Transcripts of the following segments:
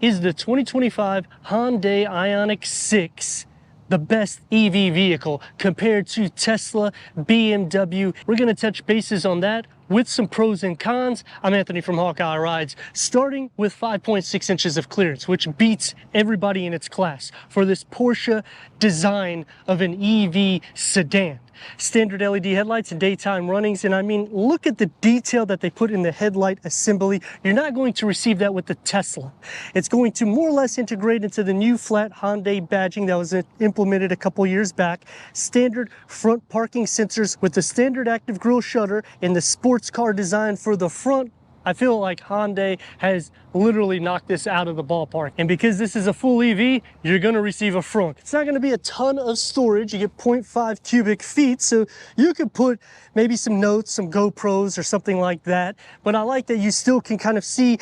Is the 2025 Hyundai Ioniq 6 the best EV vehicle compared to Tesla, BMW? We're going to touch bases on that with some pros and cons. I'm Anthony from Hawkeye Rides, starting with 5.6 inches of clearance, which beats everybody in its class for this Porsche design of an EV sedan. Standard LED headlights and daytime runnings, and I mean, look at the detail that they put in the headlight assembly. You're not going to receive that with the Tesla. It's going to more or less integrate into the new flat Hyundai badging that was implemented a couple years back. Standard front parking sensors with the standard active grille shutter and the sports car design for the front. I feel like Hyundai has literally knocked this out of the ballpark. And because this is a full EV, you're gonna receive a frunk. It's not gonna be a ton of storage. You get 0.5 cubic feet, so you could put maybe some notes, some GoPros or something like that. But I like that you still can kind of see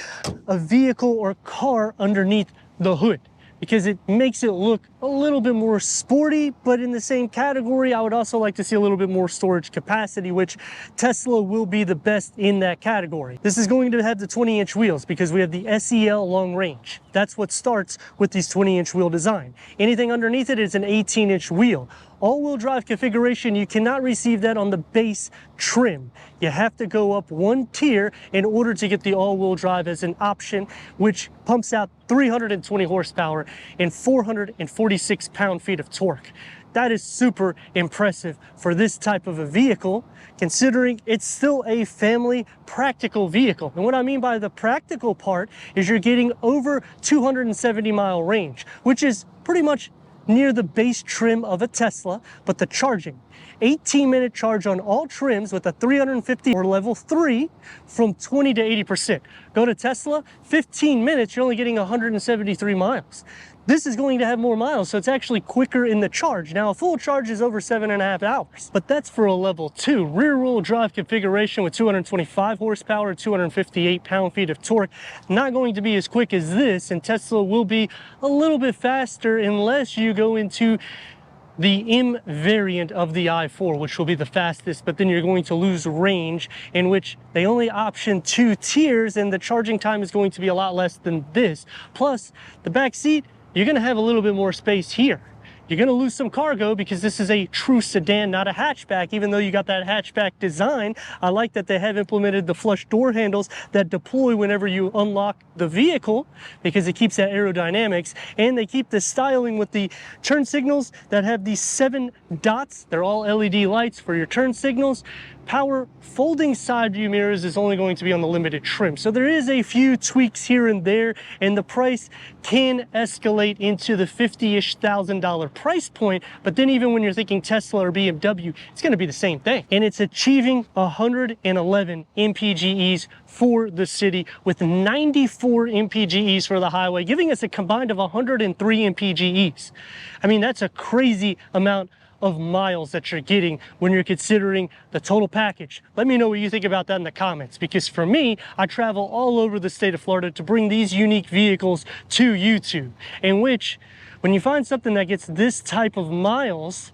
a vehicle or car underneath the hood, because it makes it look a little bit more sporty. But in the same category, I would also like to see a little bit more storage capacity, which Tesla will be the best in that category. This is going to have the 20-inch wheels because we have the SEL long range. That's what starts with these 20-inch wheel design. Anything underneath it is an 18-inch wheel. All-wheel drive configuration, you cannot receive that on the base trim. You have to go up one tier in order to get the all-wheel drive as an option, which pumps out 320 horsepower and 446 pound-feet of torque. That is super impressive for this type of a vehicle, considering it's still a family practical vehicle. And what I mean by the practical part is you're getting over 270-mile range, which is pretty much near the base trim of a Tesla. But the charging, 18-minute charge on all trims with a 350 or level 3 from 20 to 80%. Go to Tesla, 15 minutes, you're only getting 173 miles. This is going to have more miles, so it's actually quicker in the charge. Now, a full charge is over 7.5 hours, but that's for a level 2. Rear-wheel drive configuration with 225 horsepower, 258 pound-feet of torque. Not going to be as quick as this, and Tesla will be a little bit faster unless you go into the M variant of the i4, which will be the fastest, but then you're going to lose range, in which they only option 2 tiers, and the charging time is going to be a lot less than this. Plus, the back seat, you're gonna have a little bit more space here. You're gonna lose some cargo because this is a true sedan, not a hatchback. Even though you got that hatchback design, I like that they have implemented the flush door handles that deploy whenever you unlock the vehicle, because it keeps that aerodynamics. And they keep the styling with the turn signals that have these 7 dots. They're all LED lights for your turn signals. Power folding side view mirrors is only going to be on the limited trim. So there is a few tweaks here and there, and the price can escalate into the $50-ish thousand price point. But then even when you're thinking Tesla or BMW, it's going to be the same thing. And it's achieving 111 MPGEs for the city with 94 MPGEs for the highway, giving us a combined of 103 MPGEs. I mean, that's a crazy amount of miles that you're getting when you're considering the total package. Let me know what you think about that in the comments, because for me, I travel all over the state of Florida to bring these unique vehicles to YouTube, in which when you find something that gets this type of miles,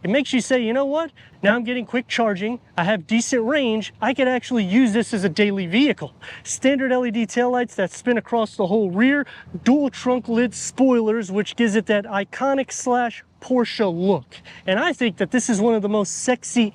it makes you say, you know what? Now I'm getting quick charging, I have decent range, I could actually use this as a daily vehicle. Standard LED taillights that spin across the whole rear, dual trunk lid spoilers, which gives it that iconic slash Porsche look. And I think that this is one of the most sexy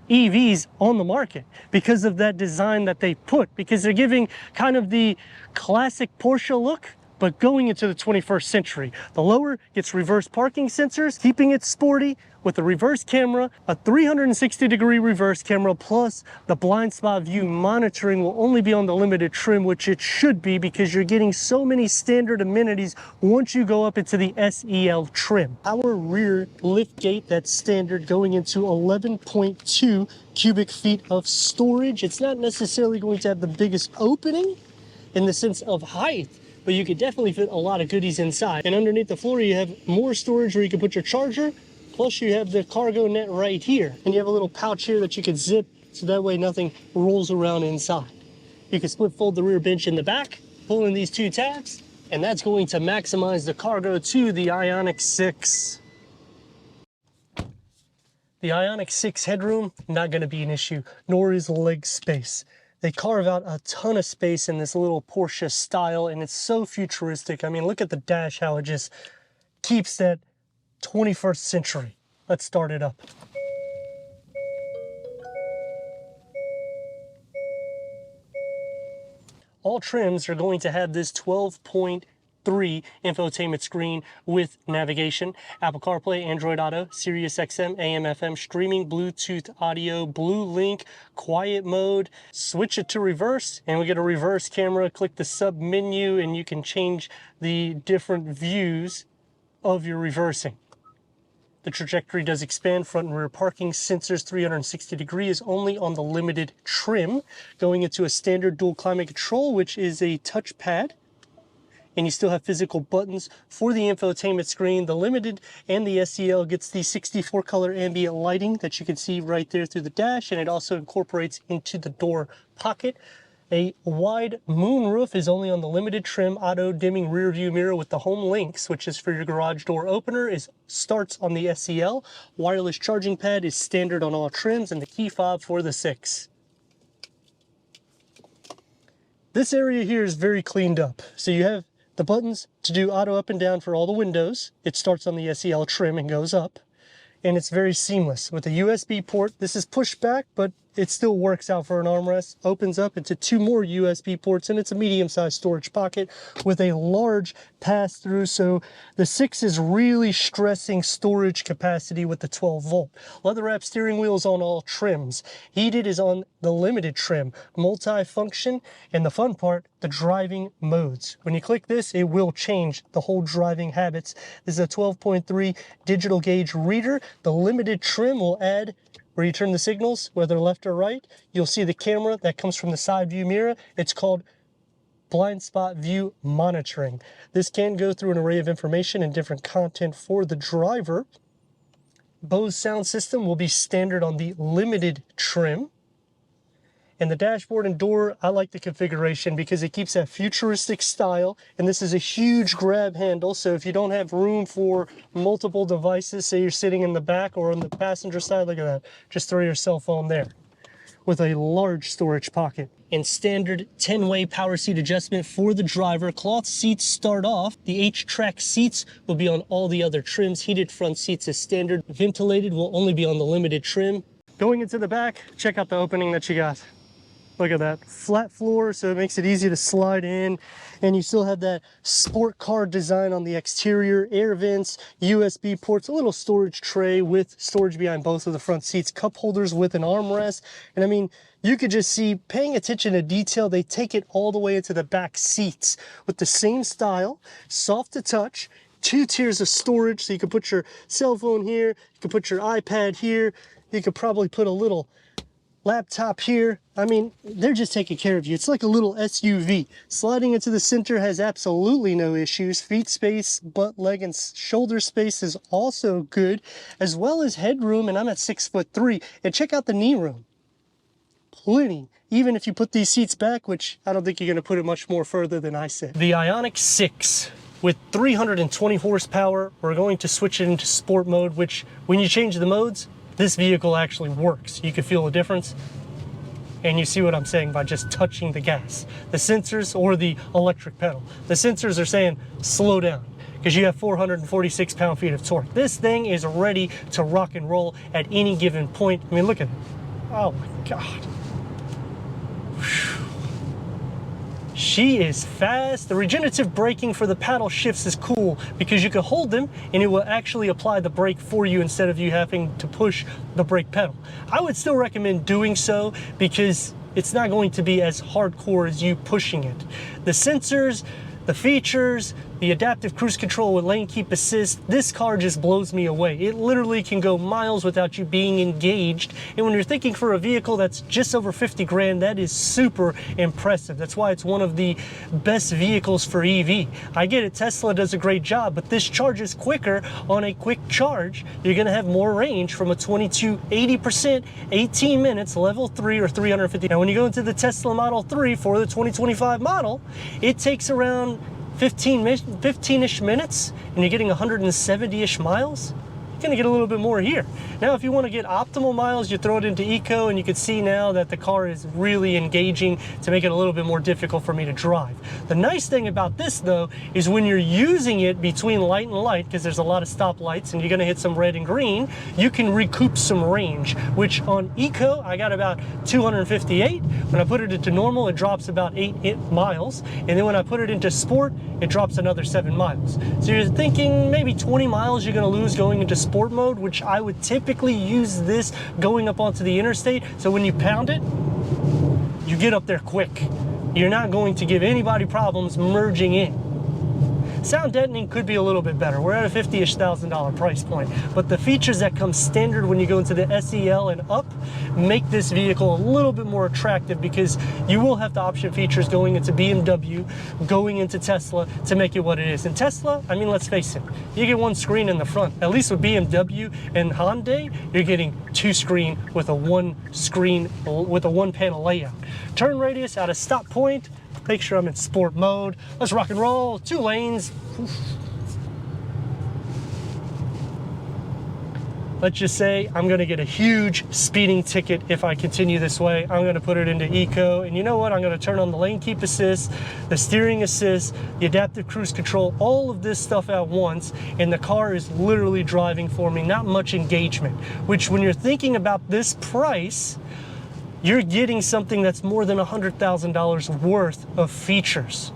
EVs on the market because of that design that they put, because they're giving kind of the classic Porsche look, but going into the 21st century. The lower gets reverse parking sensors, keeping it sporty with a reverse camera, a 360-degree reverse camera, plus the blind spot view monitoring will only be on the limited trim, which it should be, because you're getting so many standard amenities once you go up into the SEL trim. Our rear lift gate, that's standard, going into 11.2 cubic feet of storage. It's not necessarily going to have the biggest opening in the sense of height, but you could definitely fit a lot of goodies inside. And underneath the floor, you have more storage where you can put your charger, plus you have the cargo net right here. And you have a little pouch here that you could zip, so that way nothing rolls around inside. You can split fold the rear bench in the back, pull in these 2 tabs, and that's going to maximize the cargo to the Ioniq 6. The Ioniq 6 headroom, not going to be an issue, nor is leg space. They carve out a ton of space in this little Porsche style, and it's so futuristic. I mean, look at the dash, how it just keeps that 21st century. Let's start it up. All trims are going to have this 12.3 infotainment screen with navigation, Apple CarPlay, Android Auto, Sirius XM, AM FM, streaming, Bluetooth audio, Blue Link, quiet mode. Switch it to reverse and we get a reverse camera. Click the sub menu and you can change the different views of your reversing. The trajectory does expand. Front and rear parking sensors, 360 degrees only on the limited trim. Going into a standard dual climate control, which is a touchpad. And you still have physical buttons for the infotainment screen. The limited and the SEL gets the 64 color ambient lighting that you can see right there through the dash, and it also incorporates into the door pocket. A wide moonroof is only on the limited trim. Auto dimming rear view mirror with the home links, which is for your garage door opener, starts on the SEL. Wireless charging pad is standard on all trims, and the key fob for the 6. This area here is very cleaned up. So you have the buttons to do auto up and down for all the windows. It starts on the SEL trim and goes up. And it's very seamless. With a USB port, this is pushed back, but it still works out for an armrest. Opens up into 2 more USB ports, and it's a medium-sized storage pocket with a large pass-through. So the 6 is really stressing storage capacity with the 12-volt. Leather-wrapped steering wheels on all trims. Heated is on the limited trim. Multi-function, and the fun part, the driving modes. When you click this, it will change the whole driving habits. This is a 12.3 digital gauge reader. The limited trim will add, where you turn the signals, whether left or right, you'll see the camera that comes from the side view mirror. It's called blind spot view monitoring. This can go through an array of information and different content for the driver. Bose sound system will be standard on the limited trim. And the dashboard and door, I like the configuration because it keeps that futuristic style. And this is a huge grab handle, so if you don't have room for multiple devices, say you're sitting in the back or on the passenger side, look at that. Just throw your cell phone there with a large storage pocket. And standard 10-way power seat adjustment for the driver. Cloth seats start off. The H-Track seats will be on all the other trims. Heated front seats is standard. Ventilated will only be on the limited trim. Going into the back, check out the opening that you got. Look at that, flat floor, so it makes it easy to slide in. And you still have that sport car design on the exterior, air vents, USB ports, a little storage tray with storage behind both of the front seats, cup holders with an armrest. And I mean, you could just see, paying attention to detail, they take it all the way into the back seats with the same style, soft to touch, 2 tiers of storage, so you can put your cell phone here, you can put your iPad here, you could probably put a little laptop here. I mean, they're just taking care of you. It's like a little SUV. Sliding into the center has absolutely no issues. Feet space, butt, leg, and shoulder space is also good, as well as headroom, and I'm at 6'3". And check out the knee room. Plenty. Even if you put these seats back, which I don't think you're going to put it much more further than I said. The Ioniq 6 with 320 horsepower. We're going to switch it into sport mode, which when you change the modes, this vehicle actually works. You can feel the difference, and you see what I'm saying by just touching the gas. The sensors or the electric pedal. The sensors are saying slow down because you have 446 pound-feet of torque. This thing is ready to rock and roll at any given point. I mean, look at it. Oh my God. She is fast. The regenerative braking for the paddle shifts is cool because you can hold them and it will actually apply the brake for you instead of you having to push the brake pedal. I would still recommend doing so because it's not going to be as hardcore as you pushing it. The sensors, the features, the adaptive cruise control with lane keep assist, this car just blows me away. It literally can go miles without you being engaged. And when you're thinking for a vehicle that's just over 50 grand, that is super impressive. That's why it's one of the best vehicles for EV. I get it, Tesla does a great job, but this charges quicker on a quick charge. You're gonna have more range from a 20 to 80%, 18 minutes, level 3 or 350. Now when you go into the Tesla Model 3 for the 2025 model, it takes around 15-ish minutes and you're getting 170-ish miles. you're gonna get a little bit more here. Now, if you wanna get optimal miles, you throw it into Eco, and you can see now that the car is really engaging to make it a little bit more difficult for me to drive. The nice thing about this though, is when you're using it between light and light, because there's a lot of stoplights and you're gonna hit some red and green, you can recoup some range, which on Eco, I got about 258. When I put it into normal, it drops about 8 miles. And then when I put it into sport, it drops another 7 miles. So you're thinking maybe 20 miles you're gonna lose going into sport mode, which I would typically use this going up onto the interstate. So when you pound it, you get up there quick. You're not going to give anybody problems merging in. Sound deadening could be a little bit better. We're at a $50,000 price point, but the features that come standard when you go into the SEL and up make this vehicle a little bit more attractive, because you will have the option features going into BMW, going into Tesla to make it what it is. And Tesla, I mean, let's face it, you get one screen in the front. At least with BMW and Hyundai, you're getting 2 screen with a 1 screen with a 1 panel layout. Turn radius at a stop point. Make sure I'm in sport mode. Let's rock and roll. 2 lanes. Let's just say I'm gonna get a huge speeding ticket if I continue this way. I'm gonna put it into Eco, and you know what? I'm gonna turn on the lane keep assist, the steering assist, the adaptive cruise control, all of this stuff at once, and the car is literally driving for me. Not much engagement, which when you're thinking about this price, you're getting something that's more than $100,000 worth of features.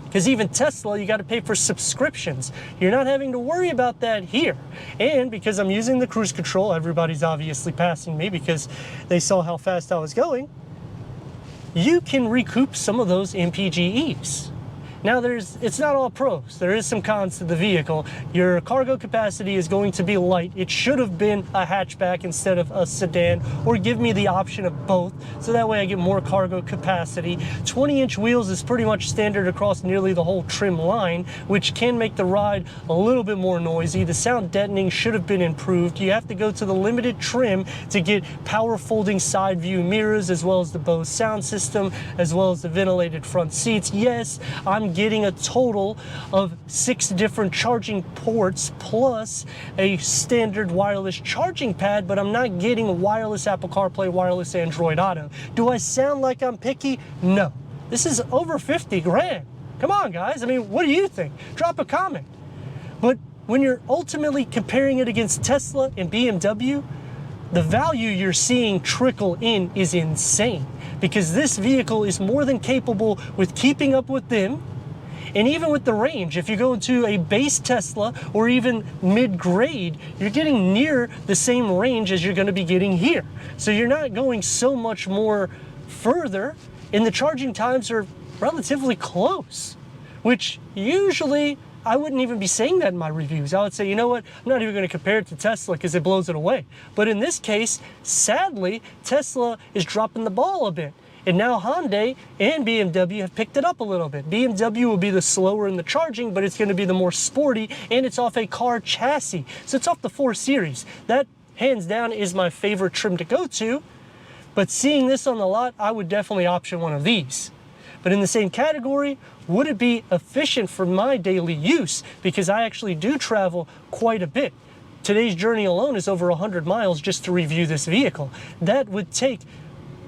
Because even Tesla, you got to pay for subscriptions. You're not having to worry about that here. And because I'm using the cruise control, everybody's obviously passing me because they saw how fast I was going. You can recoup some of those MPGEs. Now it's not all pros. There is some cons to the vehicle. Your cargo capacity is going to be light. It should have been a hatchback instead of a sedan, or give me the option of both, so that way I get more cargo capacity. 20-inch wheels is pretty much standard across nearly the whole trim line, which can make the ride a little bit more noisy. The sound deadening should have been improved. You have to go to the limited trim to get power folding side view mirrors, as well as the Bose sound system, as well as the ventilated front seats. Yes, I'm getting a total of 6 different charging ports plus a standard wireless charging pad, but I'm not getting wireless Apple CarPlay, wireless Android Auto. Do I sound like I'm picky? No. This is over 50 grand. Come on, guys. I mean, what do you think? Drop a comment. But when you're ultimately comparing it against Tesla and BMW, the value you're seeing trickle in is insane, because this vehicle is more than capable with keeping up with them. And even with the range, if you go to a base Tesla or even mid-grade, you're getting near the same range as you're going to be getting here. So you're not going so much more further, and the charging times are relatively close, which usually I wouldn't even be saying that in my reviews. I would say, you know what, I'm not even going to compare it to Tesla because it blows it away. But in this case, sadly, Tesla is dropping the ball a bit. And now Hyundai and BMW have picked it up a little bit. BMW will be the slower in the charging, but it's going to be the more sporty, and it's off a car chassis. So it's off the 4 Series. That, hands down, is my favorite trim to go to. But seeing this on the lot, I would definitely option one of these. But in the same category, would it be efficient for my daily use? Because I actually do travel quite a bit. Today's journey alone is over 100 miles just to review this vehicle. That would take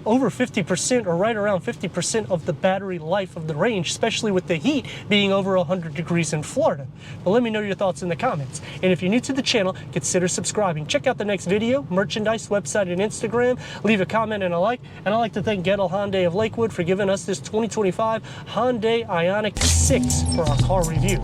over 50%, or right around 50% of the battery life of the range, especially with the heat being over 100 degrees in Florida. But let me know your thoughts in the comments. And if you're new to the channel, consider subscribing. Check out the next video, merchandise, website, and Instagram. Leave a comment and a like. And I'd like to thank Gettle Hyundai of Lakewood for giving us this 2025 Hyundai Ioniq 6 for our car review.